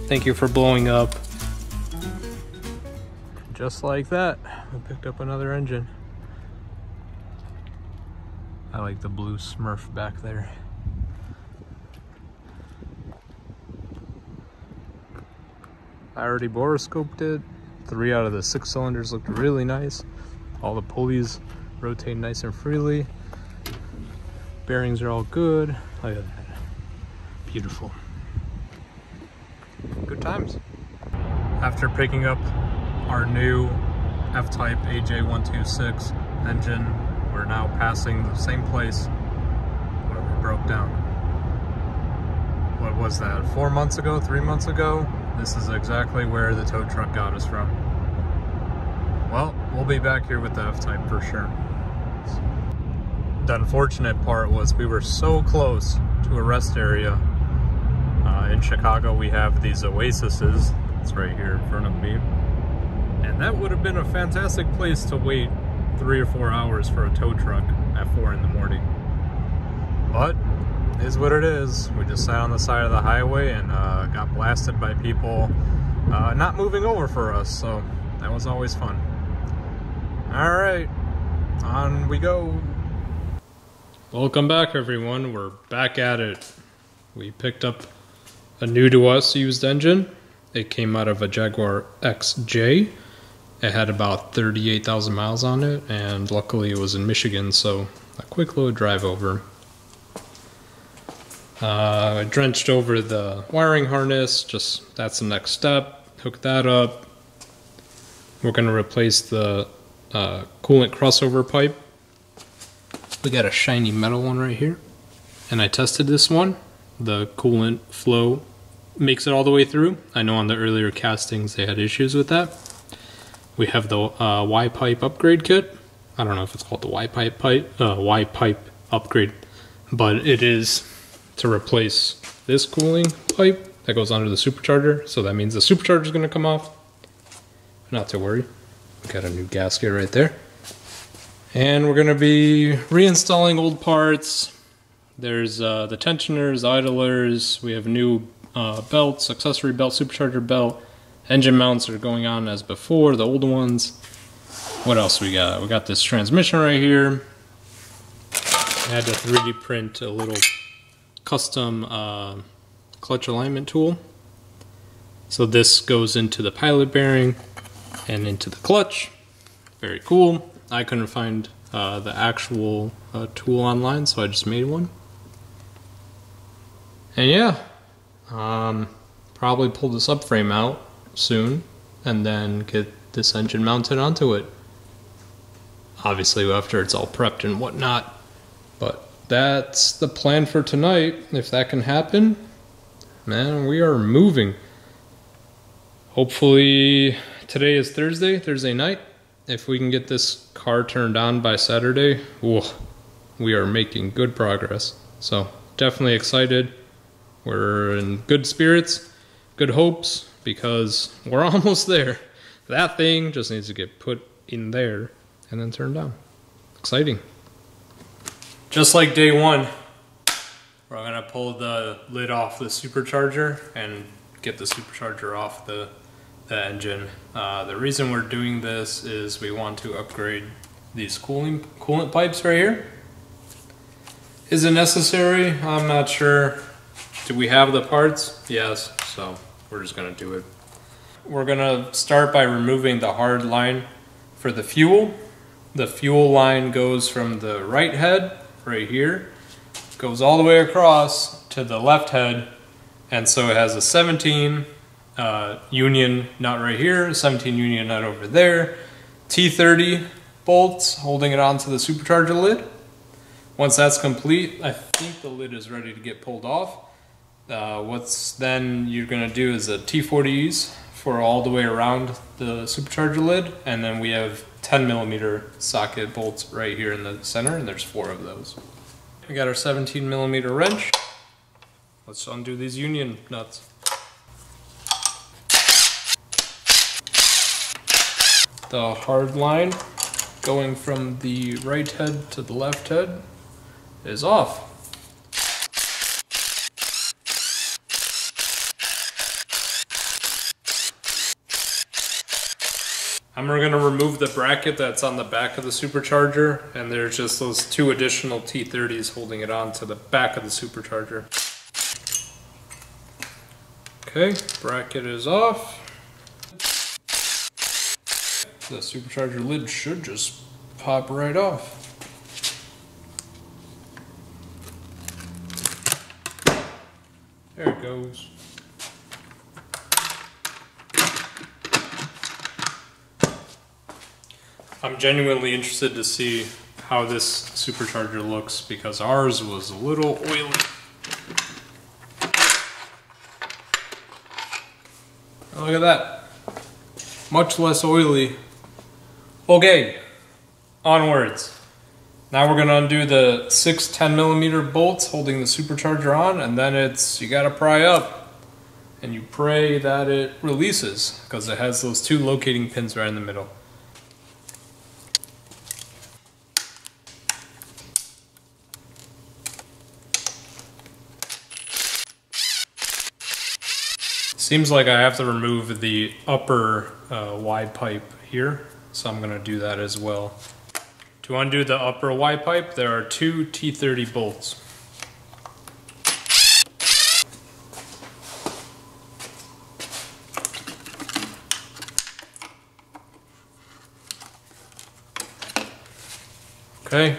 Thank you for blowing up. Just like that, we picked up another engine. I like the blue Smurf back there. I already boroscoped it. 3 out of the 6 cylinders looked really nice. All the pulleys rotate nice and freely. Bearings are all good. Look at that. Beautiful. Good times. After picking up our new F-Type AJ126 engine, we're now passing the same place where we broke down. What was that, 4 months ago, 3 months ago? This is exactly where the tow truck got us from. Well, we'll be back here with the F-Type for sure. The unfortunate part was we were so close to a rest area. In Chicago, we have these oases. It's right here in front of me. And that would have been a fantastic place to wait 3 or 4 hours for a tow truck at 4 in the morning. But it is what it is. We just sat on the side of the highway and got blasted by people not moving over for us. So that was always fun. All right, on we go. Welcome back, everyone. We're back at it. We picked up a new to us used engine. It came out of a Jaguar XJ. It had about 38,000 miles on it, and luckily it was in Michigan, so a quick little drive over. I drenched over the wiring harness, just that's the next step. Hook that up. We're going to replace the coolant crossover pipe. We got a shiny metal one right here, and I tested this one. The coolant flow makes it all the way through. I know on the earlier castings they had issues with that. We have the Y-pipe upgrade kit. I don't know if it's called the Y-pipe upgrade, but it is to replace this cooling pipe that goes onto the supercharger. So that means the supercharger is going to come off. Not to worry. We got a new gasket right there. And we're going to be reinstalling old parts. There's the tensioners, idlers. We have new belts, accessory belt, supercharger belt. Engine mounts are going on as before, the old ones. What else we got? We got this transmission right here. I had to 3D print a little custom clutch alignment tool. So this goes into the pilot bearing and into the clutch. Very cool. I couldn't find the actual tool online, so I just made one. And yeah, probably pull the subframe out soon and then get this engine mounted onto it. Obviously after it's all prepped and whatnot. But that's the plan for tonight. If that can happen, man, we are moving. Hopefully today is Thursday night. If we can get this car turned on by Saturday, we are making good progress. So definitely excited. We're in good spirits, good hopes, because we're almost there. That thing just needs to get put in there and then turned on. Exciting. Just like day one, we're gonna pull the lid off the supercharger and get the supercharger off the engine. The reason we're doing this is we want to upgrade these coolant pipes right here. Is it necessary? I'm not sure. Do we have the parts? Yes, so we're just gonna do it. We're gonna start by removing the hard line for the fuel. The fuel line goes from the right head, right here, goes all the way across to the left head, and so it has a 17 union nut right here, 17 union nut over there, T30 bolts holding it onto the supercharger lid. Once that's complete, I think the lid is ready to get pulled off. What's then you're going to do is a T40s for all the way around the supercharger lid, and then we have 10mm socket bolts right here in the center, and there's 4 of those. We got our 17mm wrench. Let's undo these union nuts. The hard line going from the right head to the left head is off. I'm going to remove the bracket that's on the back of the supercharger, and there's just those two additional T30s holding it on to the back of the supercharger. Okay, bracket is off. The supercharger lid should just pop right off. There it goes. I'm genuinely interested to see how this supercharger looks because ours was a little oily. Oh, look at that. Much less oily. Okay, onwards. Now we're gonna undo the 6 10mm bolts holding the supercharger on, and then you gotta pry up. And you pray that it releases because it has those two locating pins right in the middle. Seems like I have to remove the upper Y pipe here, so I'm going to do that as well. To undo the upper Y pipe, there are two T30 bolts. Okay,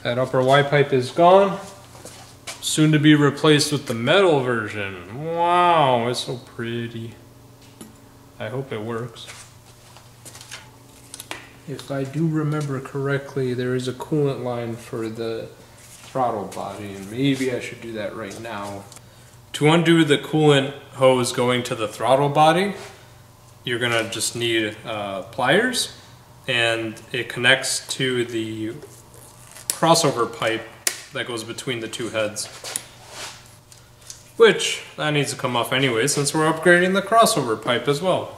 that upper Y pipe is gone. Soon to be replaced with the metal version. Wow, it's so pretty. I hope it works. If I do remember correctly, there is a coolant line for the throttle body, and maybe I should do that right now. To undo the coolant hose going to the throttle body, you're gonna just need pliers, and it connects to the crossover pipe that goes between the two heads. Which, that needs to come off anyway since we're upgrading the crossover pipe as well.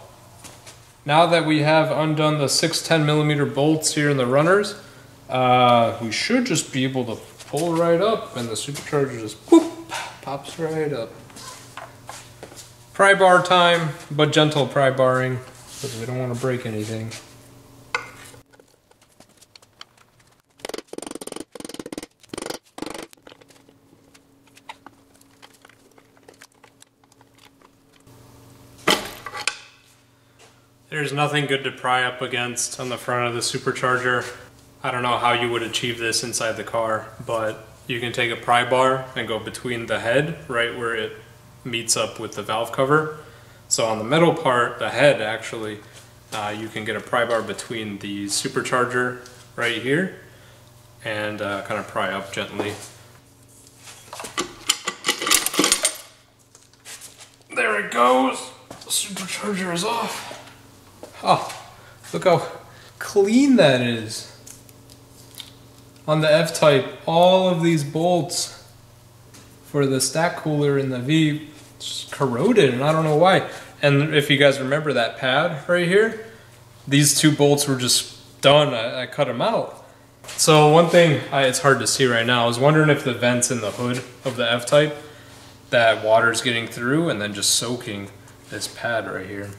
Now that we have undone the 6 10mm bolts here in the runners, we should just be able to pull right up and the supercharger just whoop, pops right up. Pry bar time, but gentle pry barring because we don't want to break anything. There's nothing good to pry up against on the front of the supercharger. I don't know how you would achieve this inside the car, but you can take a pry bar and go between the head, right where it meets up with the valve cover. So on the metal part, the head actually, you can get a pry bar between the supercharger right here and kind of pry up gently. There it goes. The supercharger is off. Oh, look how clean that is. On the F-Type, all of these bolts for the stack cooler in the V just corroded, and I don't know why. And if you guys remember that pad right here, these two bolts were just done. I cut them out. So one thing, it's hard to see right now, I was wondering if the vents in the hood of the F-Type, that water's getting through and then just soaking this pad right here.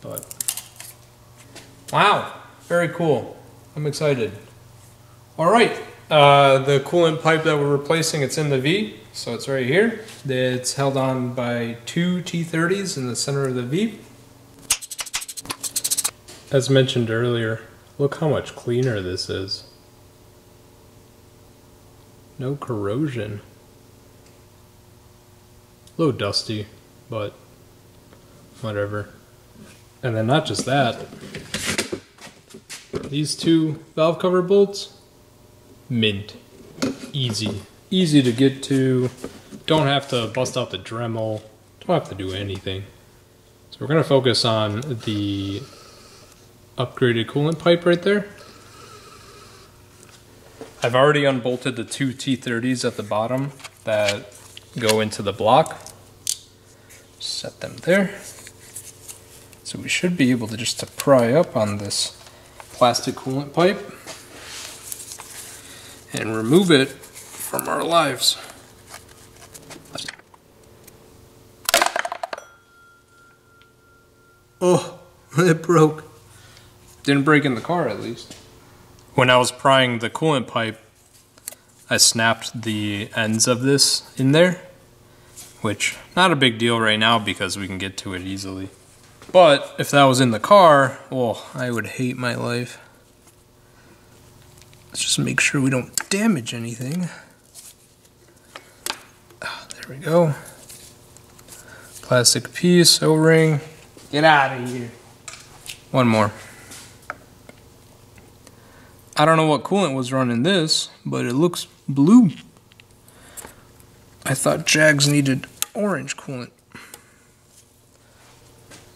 But wow, very cool. I'm excited. All right, the coolant pipe that we're replacing, it's in the V, so it's right here. It's held on by two T30s in the center of the V. As mentioned earlier, look how much cleaner this is. No corrosion. A little dusty, but whatever. And then not just that, these two valve cover bolts, mint. Easy. Easy to get to. Don't have to bust out the Dremel. Don't have to do anything. So we're going to focus on the upgraded coolant pipe right there. I've already unbolted the two T30s at the bottom that go into the block. Set them there. So we should be able to just to pry up on this plastic coolant pipe and remove it from our lives. Oh, it broke. Didn't break in the car at least. When I was prying the coolant pipe, I snapped the ends of this in there, which not a big deal right now because we can get to it easily. But if that was in the car, oh, I would hate my life. Let's just make sure we don't damage anything. There we go. Plastic piece, O-ring. Get out of here. One more. I don't know what coolant was running this, but it looks blue. I thought Jags needed orange coolant.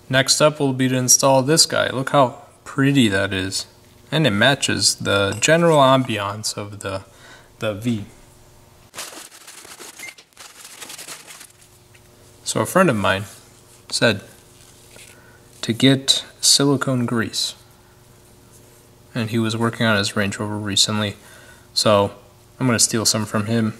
Next up will be to install this guy. Look how pretty that is. And it matches the general ambiance of the V. So a friend of mine said to get silicone grease. And he was working on his Range Rover recently. So I'm going to steal some from him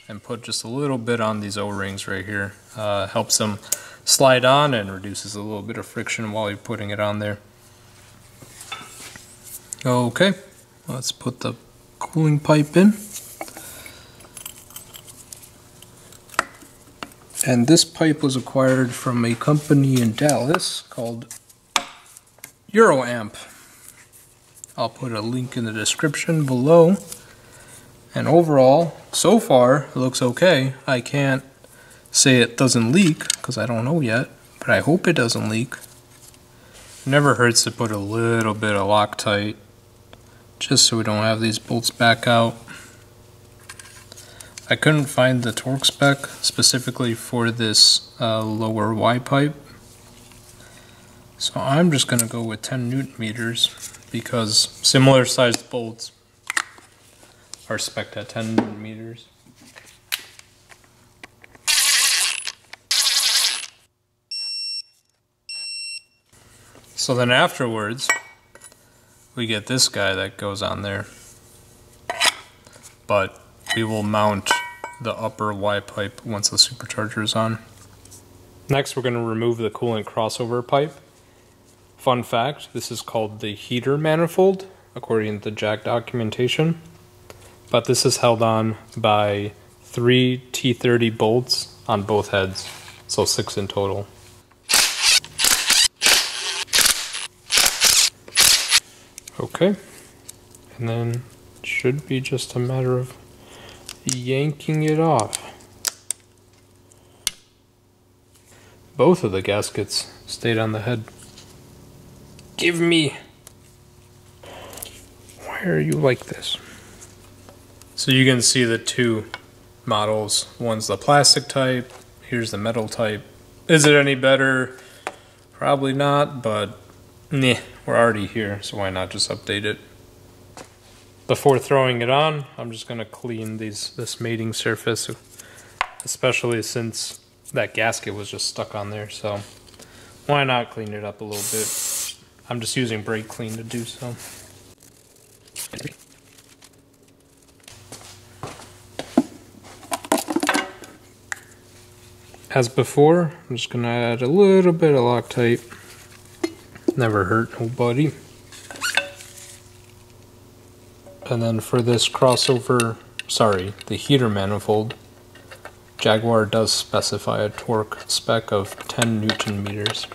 and put just a little bit on these O-rings right here. Helps them slide on and reduces a little bit of friction while you're putting it on there. Okay, let's put the cooling pipe in. And this pipe was acquired from a company in Dallas called Euroamp. I'll put a link in the description below. And overall, so far, it looks okay. I can't say it doesn't leak, because I don't know yet, but I hope it doesn't leak. It never hurts to put a little bit of Loctite, just so we don't have these bolts back out. I couldn't find the torque spec specifically for this lower Y pipe, so I'm just going to go with 10 Newton meters, because similar sized bolts are spec'd at 10 Newton meters. So then afterwards, we get this guy that goes on there, but we will mount the upper Y pipe once the supercharger is on. Next, we're going to remove the coolant crossover pipe. Fun fact, this is called the heater manifold, according to the Jag documentation, but this is held on by 3 T30 bolts on both heads, so 6 in total. Okay, and then it should be just a matter of yanking it off. Both of the gaskets stayed on the head. Give me! Why are you like this? So you can see the two models. One's the plastic type, here's the metal type. Is it any better? Probably not, but nah, we're already here, so why not just update it? Before throwing it on, I'm just going to clean this mating surface, especially since that gasket was just stuck on there, so why not clean it up a little bit? I'm just using brake clean to do so. As before, I'm just going to add a little bit of Loctite. Never hurt nobody. And then for this crossover, the heater manifold, Jaguar does specify a torque spec of 10 Newton meters.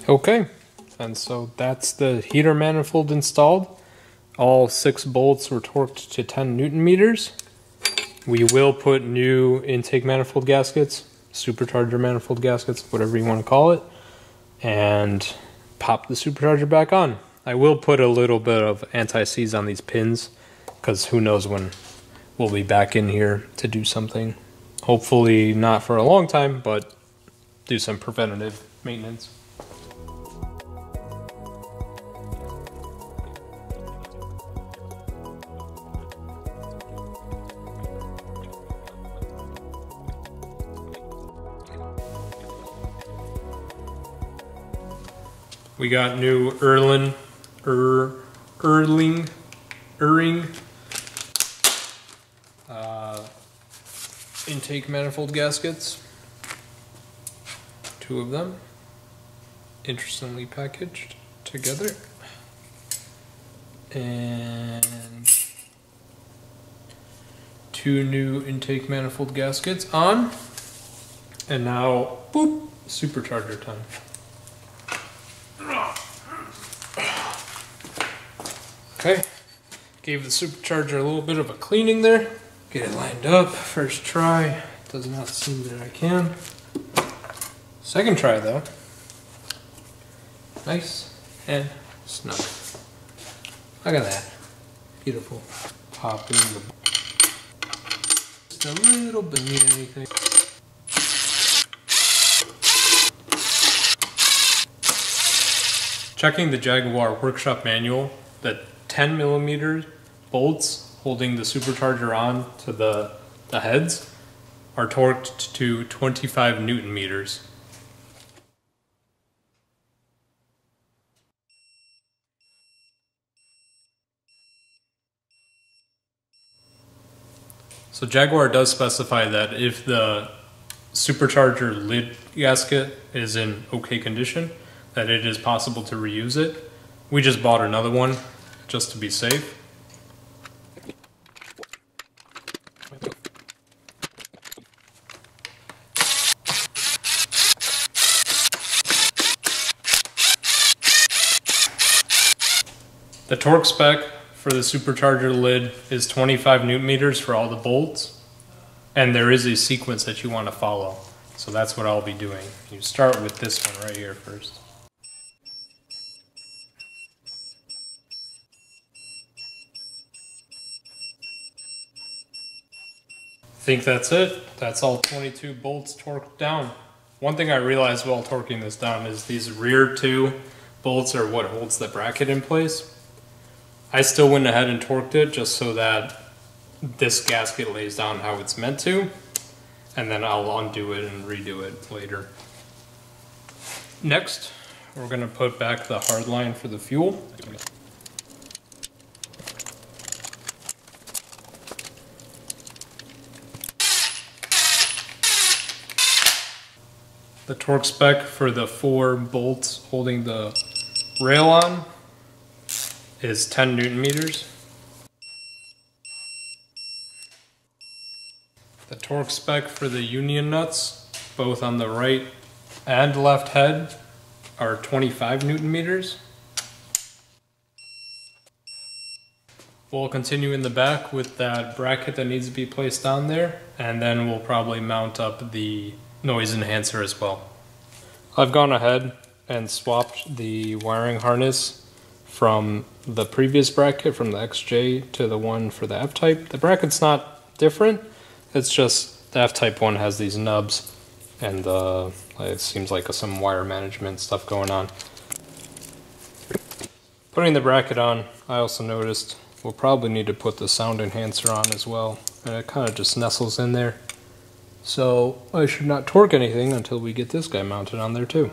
Okay, and so that's the heater manifold installed. All 6 bolts were torqued to 10 Newton meters. We will put new intake manifold gaskets, supercharger manifold gaskets, whatever you want to call it, and pop the supercharger back on. I will put a little bit of anti-seize on these pins, because who knows when we'll be back in here to do something. Hopefully not for a long time, but do some preventative maintenance. We got new Erling intake manifold gaskets. 2 of them, interestingly packaged together, and 2 new intake manifold gaskets on, and now boop, supercharger time. Okay, gave the supercharger a little bit of a cleaning there. Get it lined up, first try. Does not seem that I can. Second try though. Nice and snug. Look at that. Beautiful. Pop in the... just a little beneath anything. Checking the Jaguar workshop manual, the 10mm bolts holding the supercharger on to the heads are torqued to 25 Newton meters. So Jaguar does specify that if the supercharger lid gasket is in okay condition, that it is possible to reuse it. We just bought another one just to be safe. The torque spec for the supercharger lid is 25 Newton meters for all the bolts, and there is a sequence that you want to follow. So that's what I'll be doing. You start with this one right here first. I think that's it. That's all 22 bolts torqued down. One thing I realized while torquing this down is these rear 2 bolts are what holds the bracket in place. I still went ahead and torqued it just so that this gasket lays down how it's meant to, and then I'll undo it and redo it later. Next, we're going to put back the hard line for the fuel. The torque spec for the 4 bolts holding the rail on is 10 Newton meters. The torque spec for the union nuts, both on the right and left head, are 25 Newton meters. We'll continue in the back with that bracket that needs to be placed on there, and then we'll probably mount up the noise enhancer as well. I've gone ahead and swapped the wiring harness from the previous bracket, from the XJ to the one for the F-Type. The bracket's not different, it's just the F-Type one has these nubs, and it seems like some wire management stuff going on. Putting the bracket on, I also noticed we'll probably need to put the sound enhancer on as well, and it kind of just nestles in there. So I should not torque anything until we get this guy mounted on there too.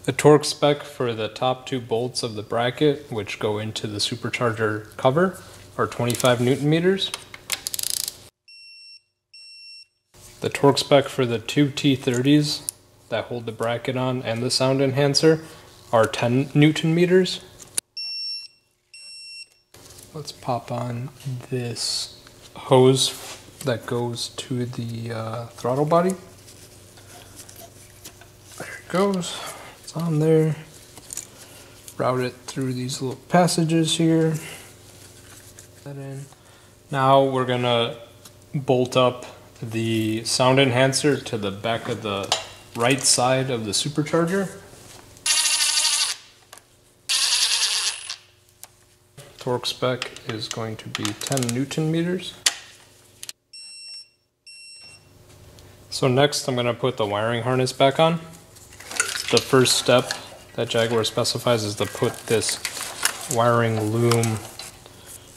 The torque spec for the top 2 bolts of the bracket, which go into the supercharger cover, are 25 Newton meters. The torque spec for the 2 T30s that hold the bracket on and the sound enhancer are 10 Newton meters. Let's pop on this hose that goes to the throttle body. There it goes. It's on there. Route it through these little passages here. That in. Now we're gonna bolt up the sound enhancer to the back of the right side of the supercharger. Torque spec is going to be 10 Newton meters. So next I'm going to put the wiring harness back on. The first step that Jaguar specifies is to put this wiring loom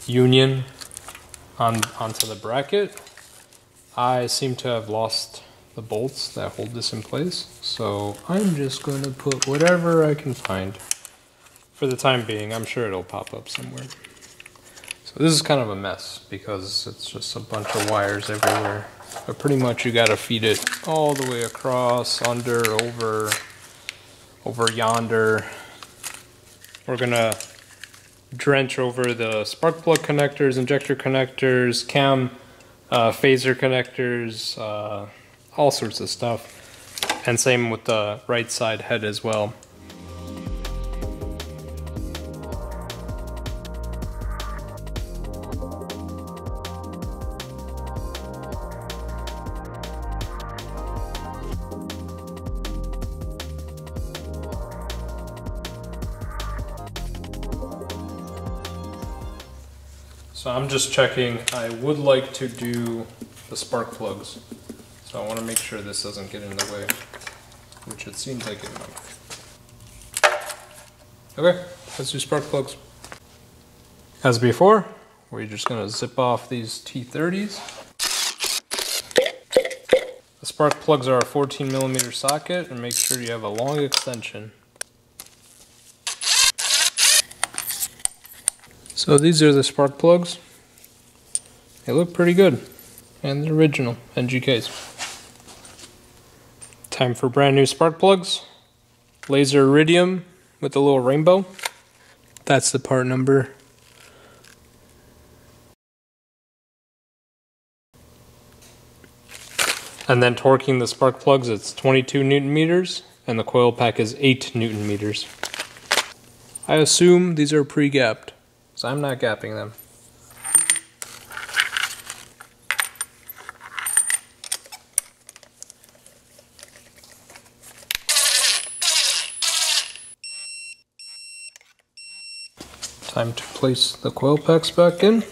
union onto the bracket. I seem to have lost the bolts that hold this in place, so I'm just going to put whatever I can find. For the time being, I'm sure it'll pop up somewhere. So this is kind of a mess because it's just a bunch of wires everywhere. But pretty much you gotta feed it all the way across, under, over yonder. We're gonna drench over the spark plug connectors, injector connectors, cam, phaser connectors, all sorts of stuff. And same with the right side head as well. So I'm just checking. I would like to do the spark plugs. So I want to make sure this doesn't get in the way, which it seems like it might. Okay, let's do spark plugs. As before, we're just going to zip off these T30s. The spark plugs are a 14mm socket, and make sure you have a long extension. So these are the spark plugs. They look pretty good. And the original NGKs. Time for brand new spark plugs. Laser iridium with a little rainbow. That's the part number. And then torquing the spark plugs, it's 22 Newton meters, and the coil pack is 8 Newton meters. I assume these are pre-gapped, so I'm not gapping them. Time to place the coil packs back in.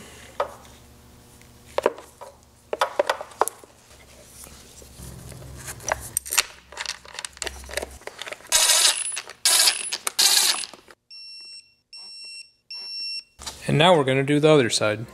And now we're going to do the other side.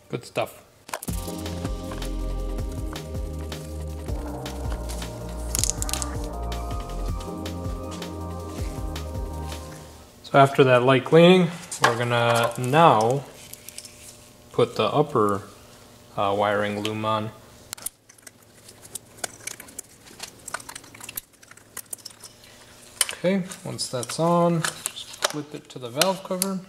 Good stuff. So after that light cleaning, we're gonna now put the upper wiring loom on. Okay, once that's on, just clip it to the valve cover.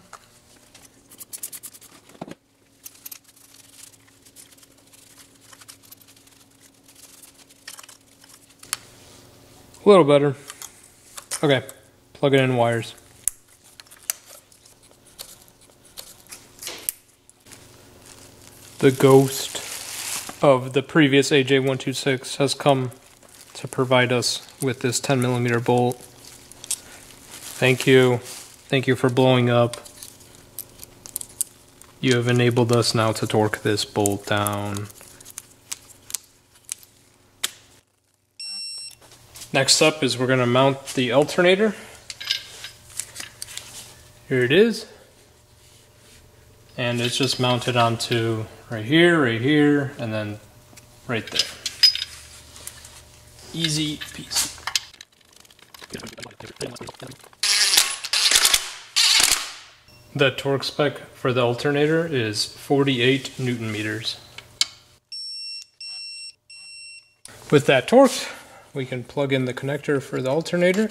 A little better. Okay, plug it in wires. The ghost of the previous AJ126 has come to provide us with this 10mm bolt. Thank you. Thank you for blowing up. You have enabled us now to torque this bolt down. Next up is we're going to mount the alternator. Here it is. And it's just mounted onto right here, and then right there. Easy peasy. The torque spec for the alternator is 48 Newton meters. With that torqued, we can plug in the connector for the alternator.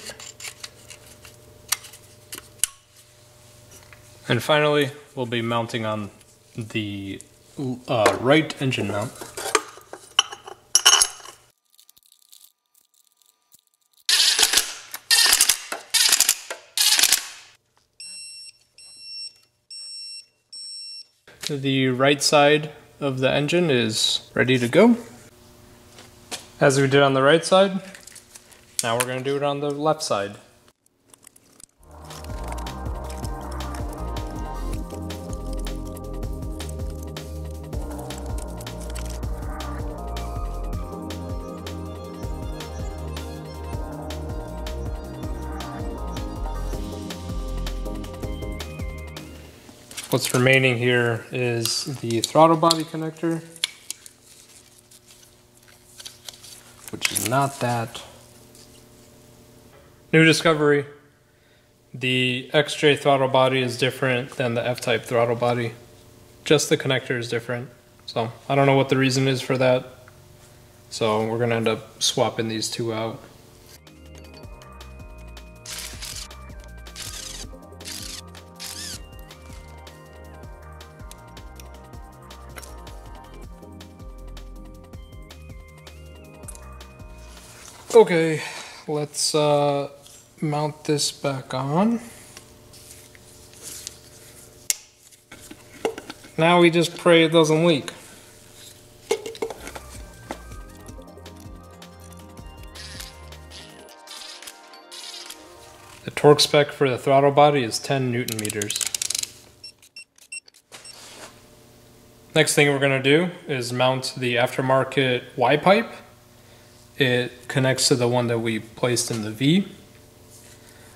And finally, we'll be mounting on the right engine mount. The right side of the engine is ready to go. As we did on the right side, now we're going to do it on the left side. What's remaining here is the throttle body connector, which is not that. New discovery. The XJ throttle body is different than the F-type throttle body. Just the connector is different. So I don't know what the reason is for that. So we're gonna end up swapping these two out. Okay, let's mount this back on. Now we just pray it doesn't leak. The torque spec for the throttle body is 10 Newton meters. Next thing we're going to do is mount the aftermarket Y pipe. It connects to the one that we placed in the V.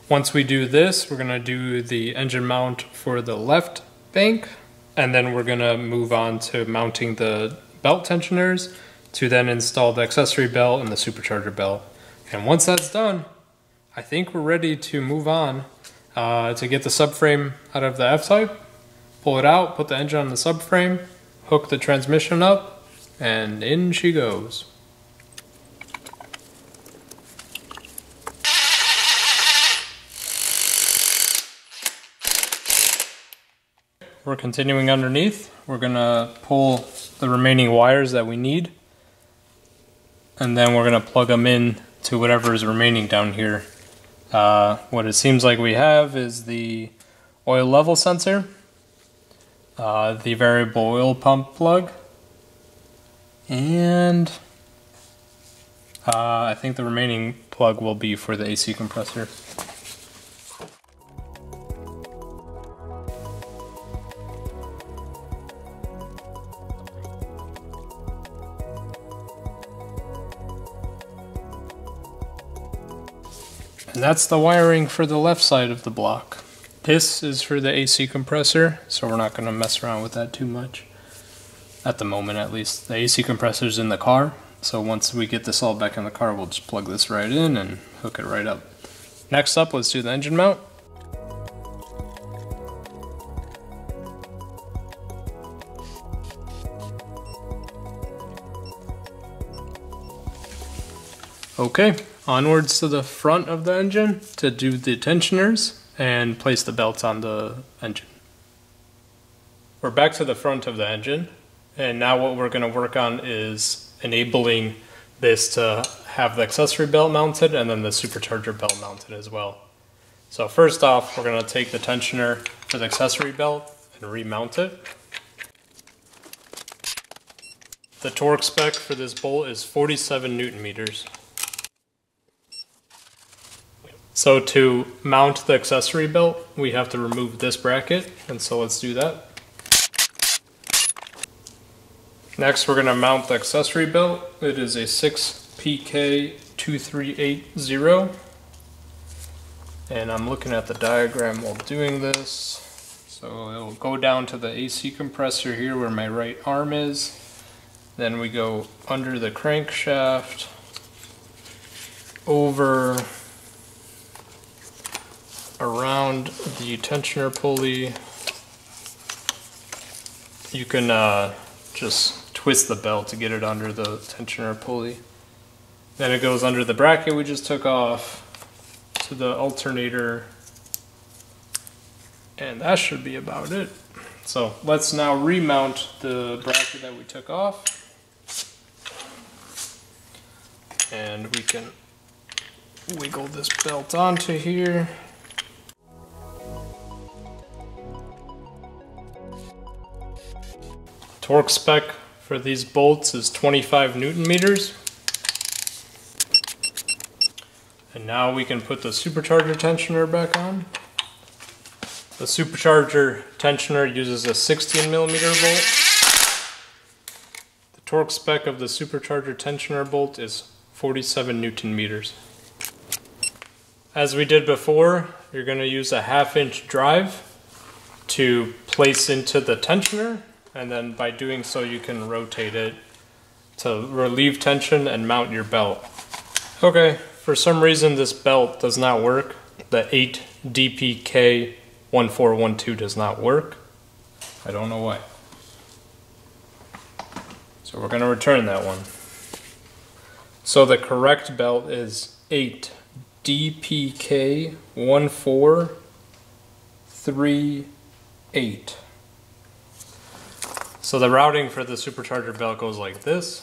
Once we do this, we're going to do the engine mount for the left bank, and then we're going to move on to mounting the belt tensioners to then install the accessory belt and the supercharger belt. And once that's done, I think we're ready to move on to get the subframe out of the F-type, pull it out, put the engine on the subframe, hook the transmission up, and in she goes. We're continuing underneath. We're gonna pull the remaining wires that we need, and then we're gonna plug them in to whatever is remaining down here. What it seems like we have is the oil level sensor, the variable oil pump plug, and I think the remaining plug will be for the AC compressor. And that's the wiring for the left side of the block. This is for the AC compressor, so we're not going to mess around with that too much. At the moment, at least. The AC compressor is in the car, so once we get this all back in the car, we'll just plug this right in and hook it right up. Next up, let's do the engine mount. Okay, onwards to the front of the engine to do the tensioners and place the belts on the engine. We're back to the front of the engine, and now what we're going to work on is enabling this to have the accessory belt mounted and then the supercharger belt mounted as well. So first off, we're going to take the tensioner for the accessory belt and remount it. The torque spec for this bolt is 47 Newton meters. So to mount the accessory belt, we have to remove this bracket, and so let's do that. Next, we're going to mount the accessory belt. It is a 6PK2380, and I'm looking at the diagram while doing this. So it'll go down to the AC compressor here where my right arm is. Then we go under the crankshaft, over around the tensioner pulley. You can just twist the belt to get it under the tensioner pulley. Then it goes under the bracket we just took off to the alternator. And that should be about it. So let's now remount the bracket that we took off. And we can wiggle this belt onto here. Torque spec for these bolts is 25 Newton meters. And now we can put the supercharger tensioner back on. The supercharger tensioner uses a 16 millimeter bolt. The torque spec of the supercharger tensioner bolt is 47 Newton meters. As we did before, you're going to use a 1/2 inch drive to place into the tensioner, and then by doing so you can rotate it to relieve tension and mount your belt. Okay, for some reason this belt does not work. The 8 DPK 1412 does not work. I don't know why. So we're going to return that one. So the correct belt is 8 DPK 1438. So the routing for the supercharger belt goes like this.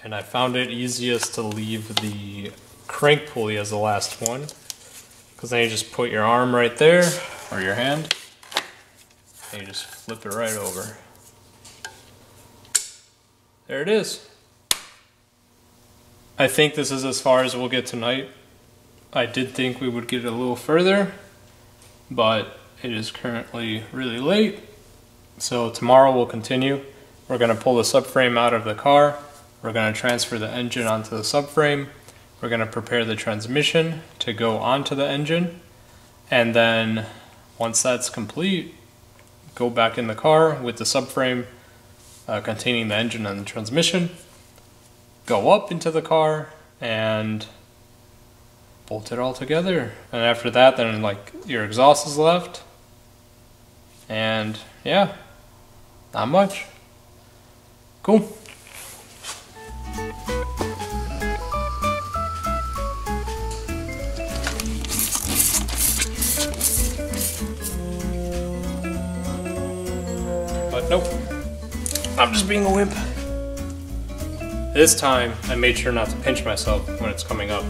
And I found it easiest to leave the crank pulley as the last one, because then you just put your arm right there, or your hand, and you just flip it right over. There it is. I think this is as far as we'll get tonight. I did think we would get a little further, but it is currently really late. So tomorrow we'll continue. We're going to pull the subframe out of the car. We're going to transfer the engine onto the subframe. We're going to prepare the transmission to go onto the engine. And then once that's complete, go back in the car with the subframe containing the engine and the transmission. Go up into the car and bolt it all together. And after that, then like your exhaust is left. And yeah, not much. Cool. But nope, I'm just being a wimp. This time, I made sure not to pinch myself when it's coming up.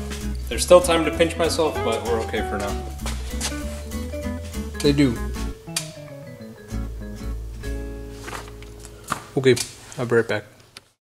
There's still time to pinch myself, but we're okay for now. They do. Okay, I'll be right back.